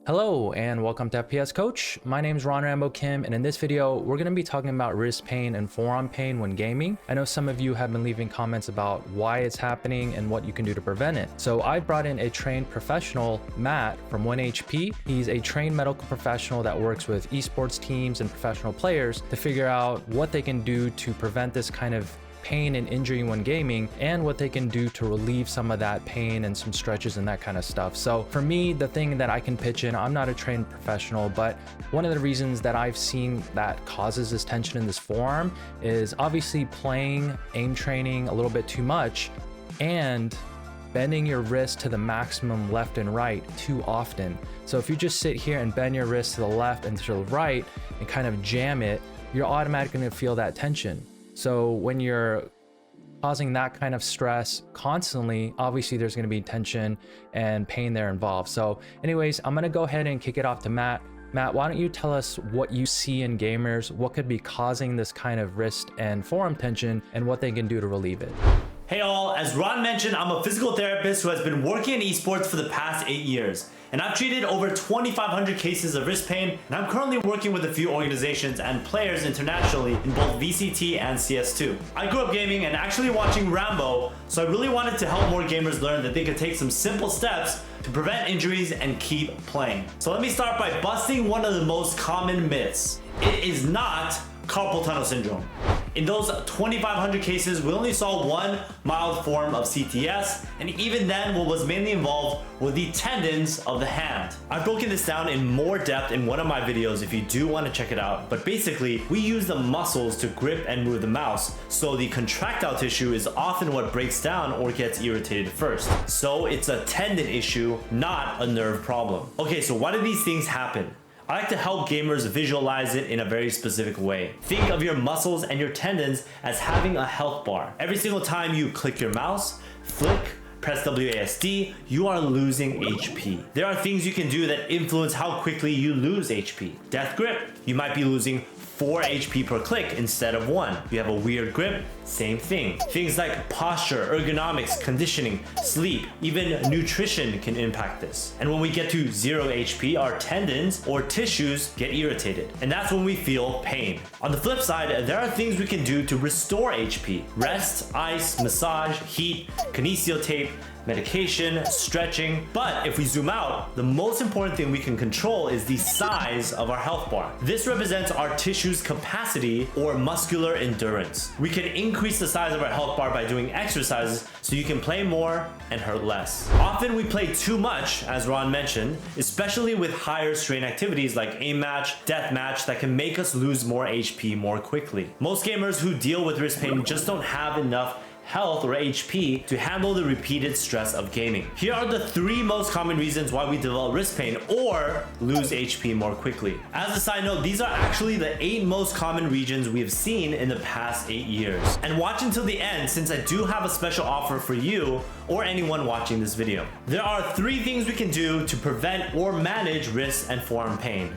Hello and welcome to FPS Coach. My name is Rambo Kim, and in this video we're going to be talking about wrist pain and forearm pain when gaming. I know some of you have been leaving comments about why it's happening and what you can do to prevent it. So I brought in a trained professional, Matt from 1HP. He's a trained medical professional that works with esports teams and professional players to figure out what they can do to prevent this kind of pain and injury when gaming, and what they can do to relieve some of that pain and some stretches and that kind of stuff. So for me, the thing that I can pitch in, I'm not a trained professional, but one of the reasons that I've seen that causes this tension in this forearm is obviously playing aim training a little bit too much and bending your wrist to the maximum left and right too often. So if you just sit here and bend your wrist to the left and to the right and kind of jam it, you're automatically going to feel that tension. So when you're causing that kind of stress constantly, obviously there's going to be tension and pain there involved. So anyways, I'm going to go ahead and kick it off to Matt. Matt, why don't you tell us what you see in gamers, what could be causing this kind of wrist and forearm tension, and what they can do to relieve it? Hey all, as Ron mentioned, I'm a physical therapist who has been working in esports for the past 8 years. And I've treated over 2,500 cases of wrist pain, and I'm currently working with a few organizations and players internationally in both VCT and CS2. I grew up gaming and actually watching Rambo, so I really wanted to help more gamers learn that they could take some simple steps to prevent injuries and keep playing. So let me start by busting one of the most common myths. It is not carpal tunnel syndrome. In those 2,500 cases, we only saw one mild form of CTS, and even then what was mainly involved were the tendons of the hand. I've broken this down in more depth in one of my videos if you do want to check it out, but basically we use the muscles to grip and move the mouse, so the contractile tissue is often what breaks down or gets irritated first. So it's a tendon issue, not a nerve problem. Okay, so why do these things happen? I like to help gamers visualize it in a very specific way. Think of your muscles and your tendons as having a health bar. Every single time you click your mouse, flick, press WASD, you are losing HP. There are things you can do that influence how quickly you lose HP. Death grip, you might be losing 4 HP per click instead of 1. You have a weird grip, same thing. Things like posture, ergonomics, conditioning, sleep, even nutrition can impact this. And when we get to 0 HP, our tendons or tissues get irritated. And that's when we feel pain. On the flip side, there are things we can do to restore HP. Rest, ice, massage, heat, kinesio tape, medication, stretching. But if we zoom out, the most important thing we can control is the size of our health bar. This represents our tissue's capacity or muscular endurance. We can increase the size of our health bar by doing exercises so you can play more and hurt less. Often we play too much, as Ron mentioned, especially with higher strain activities like aim match, death match that can make us lose more HP more quickly. Most gamers who deal with wrist pain just don't have enough health or HP to handle the repeated stress of gaming. Here are the 3 most common reasons why we develop wrist pain or lose HP more quickly. As a side note, these are actually the 8 most common regions we have seen in the past 8 years. And watch until the end, since I do have a special offer for you or anyone watching this video. There are 3 things we can do to prevent or manage wrist and forearm pain.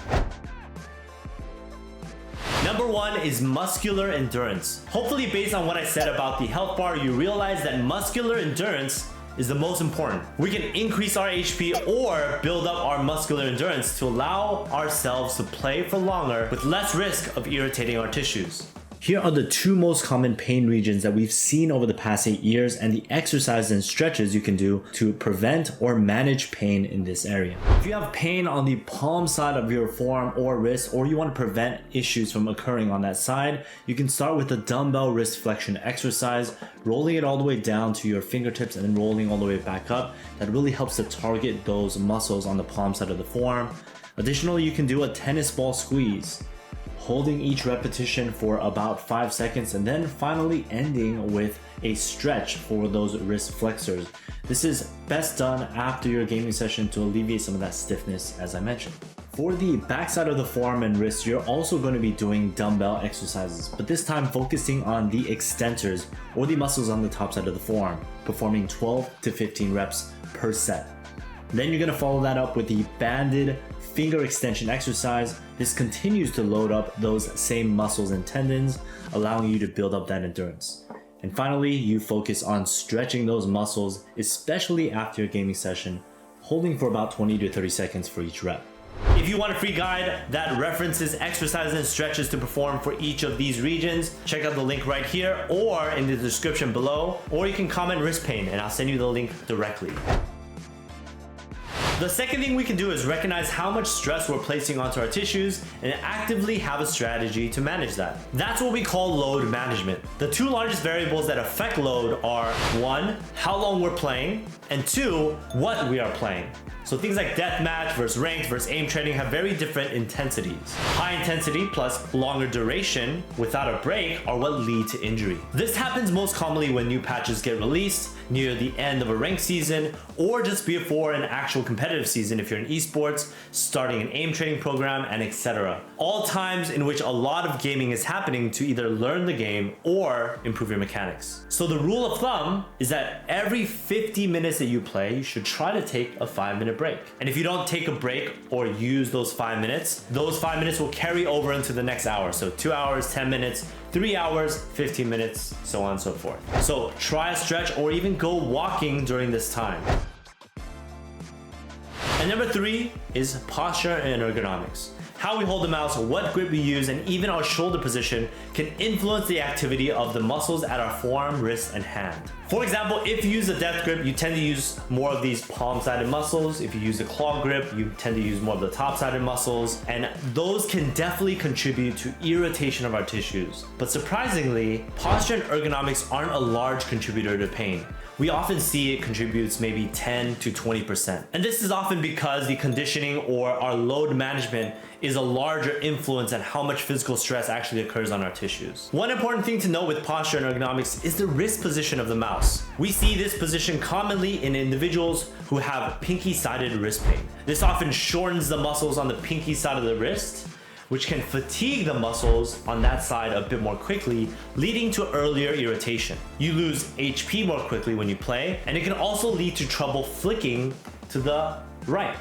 Number 1 is muscular endurance. Hopefully based on what I said about the health bar, you realize that muscular endurance is the most important. We can increase our HP or build up our muscular endurance to allow ourselves to play for longer with less risk of irritating our tissues. Here are the 2 most common pain regions that we've seen over the past 8 years and the exercises and stretches you can do to prevent or manage pain in this area. If you have pain on the palm side of your forearm or wrist, or you want to prevent issues from occurring on that side, you can start with a dumbbell wrist flexion exercise, rolling it all the way down to your fingertips and then rolling all the way back up. That really helps to target those muscles on the palm side of the forearm. Additionally, you can do a tennis ball squeeze, holding each repetition for about 5 seconds and then finally ending with a stretch for those wrist flexors. This is best done after your gaming session to alleviate some of that stiffness, as I mentioned. For the backside of the forearm and wrist, you're also going to be doing dumbbell exercises, but this time focusing on the extensors or the muscles on the top side of the forearm, performing 12 to 15 reps per set. Then you're going to follow that up with the banded finger extension exercise. This continues to load up those same muscles and tendons, allowing you to build up that endurance. And finally, you focus on stretching those muscles, especially after your gaming session, holding for about 20 to 30 seconds for each rep. If you want a free guide that references exercises and stretches to perform for each of these regions, check out the link right here or in the description below, or you can comment wrist pain and I'll send you the link directly. The second thing we can do is recognize how much stress we're placing onto our tissues and actively have a strategy to manage that. That's what we call load management. The two largest variables that affect load are 1, how long we're playing, and 2, what we are playing. So things like deathmatch versus ranked versus aim training have very different intensities. High intensity plus longer duration without a break are what lead to injury. This happens most commonly when new patches get released near the end of a ranked season or just before an actual competitive season if you're in esports, starting an aim training program, and etc. All times in which a lot of gaming is happening to either learn the game or improve your mechanics. So the rule of thumb is that every 50 minutes that you play, you should try to take a 5-minute break. And if you don't take a break or use those 5 minutes, those 5 minutes will carry over into the next hour. So 2 hours, 10 minutes, 3 hours, 15 minutes, so on and so forth. So try a stretch or even go walking during this time. And number 3 is posture and ergonomics. How we hold the mouse, what grip we use, and even our shoulder position can influence the activity of the muscles at our forearm, wrist, and hand. For example, if you use a death grip, you tend to use more of these palm-sided muscles. If you use a claw grip, you tend to use more of the top-sided muscles, and those can definitely contribute to irritation of our tissues. But surprisingly, posture and ergonomics aren't a large contributor to pain. We often see it contributes maybe 10 to 20%. And this is often because the conditioning or our load management is a larger influence on how much physical stress actually occurs on our tissues. One important thing to note with posture and ergonomics is the wrist position of the mouse. We see this position commonly in individuals who have pinky-sided wrist pain. This often shortens the muscles on the pinky side of the wrist, which can fatigue the muscles on that side a bit more quickly, leading to earlier irritation. You lose HP more quickly when you play, and it can also lead to trouble flicking to the right.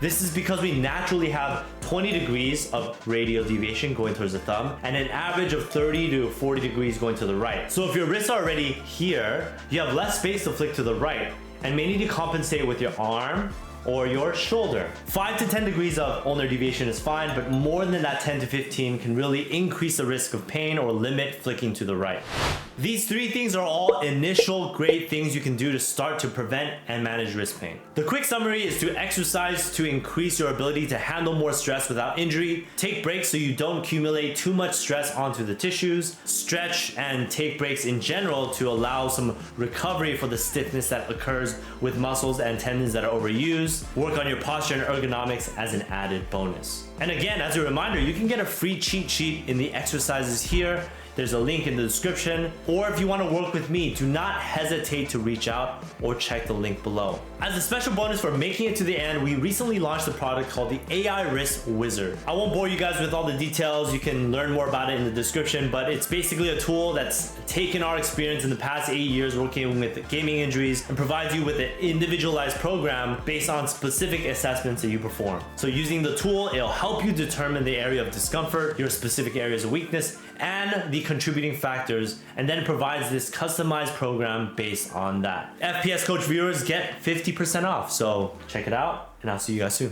This is because we naturally have 20 degrees of radial deviation going towards the thumb and an average of 30 to 40 degrees going to the right. So if your wrists are already here, you have less space to flick to the right and may need to compensate with your arm or your shoulder. 5 to 10 degrees of ulnar deviation is fine, but more than that 10 to 15 can really increase the risk of pain or limit flicking to the right. These 3 things are all initial great things you can do to start to prevent and manage wrist pain. The quick summary is to exercise to increase your ability to handle more stress without injury, take breaks so you don't accumulate too much stress onto the tissues, stretch and take breaks in general to allow some recovery for the stiffness that occurs with muscles and tendons that are overused, work on your posture and ergonomics as an added bonus. And again, as a reminder, you can get a free cheat sheet in the exercises here. There's a link in the description, or if you want to work with me, do not hesitate to reach out or check the link below. As a special bonus for making it to the end, we recently launched a product called the AI Wrist Wizard. I won't bore you guys with all the details. You can learn more about it in the description, but it's basically a tool that's taken our experience in the past 8 years working with gaming injuries and provides you with an individualized program based on specific assessments that you perform. So using the tool, it'll help you determine the area of discomfort, your specific areas of weakness, and the contributing factors, and then provides this customized program based on that. FPS Coach viewers get 50% off, so check it out, and I'll see you guys soon.